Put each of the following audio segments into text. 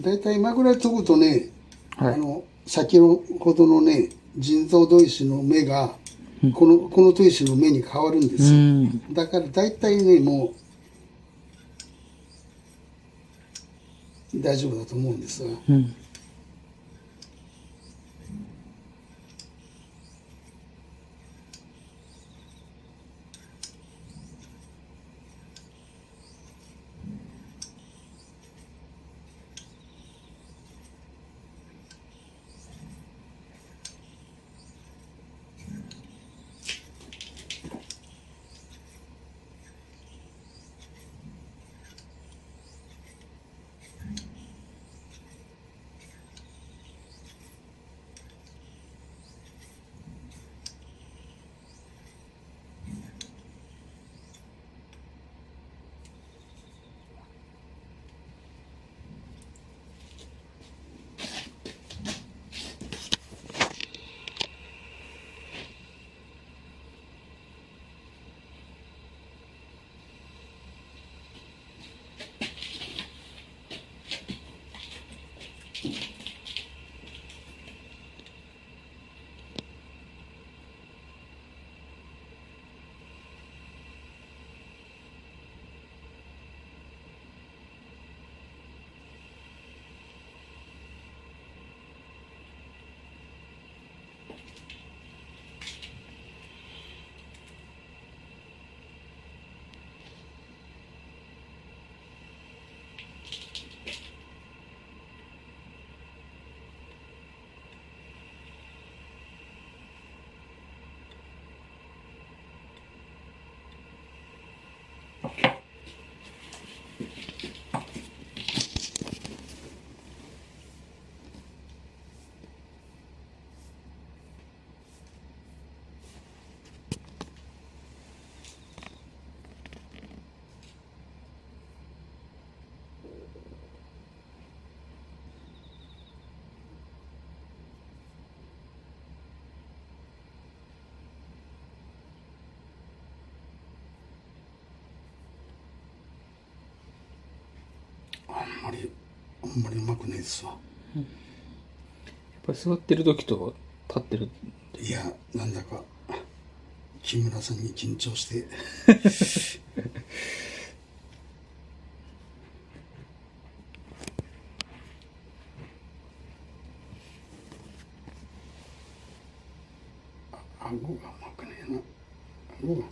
だいたい今ぐらい研ぐとね、はい。先ほどのね、人造砥石の目が、この砥石の目に変わるんでうすよ。ん。だからだいたいね、もう大丈夫だと思うんですが。うん。あんまりうまくないですわ。やっぱり座ってる時と立ってる。いや、なんだか、木村さんに緊張して。顎がうまくねえな。顎が。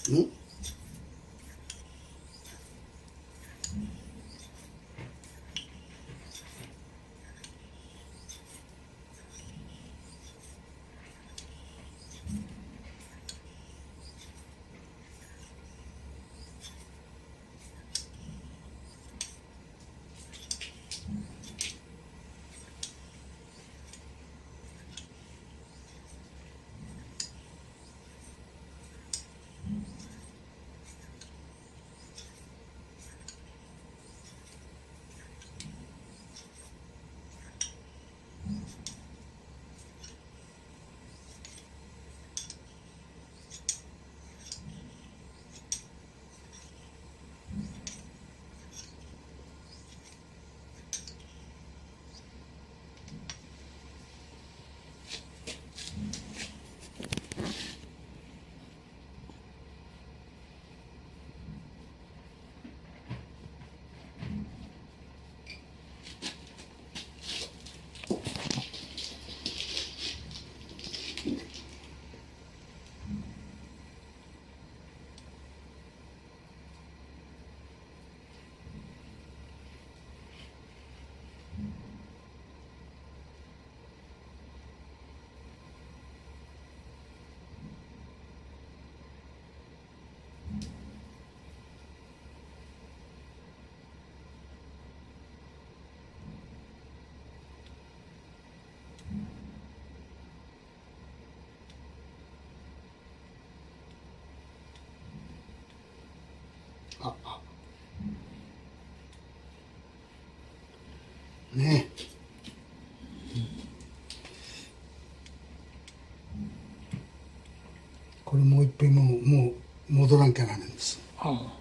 んね。これもう一遍もう戻らんきゃならんんです。ああ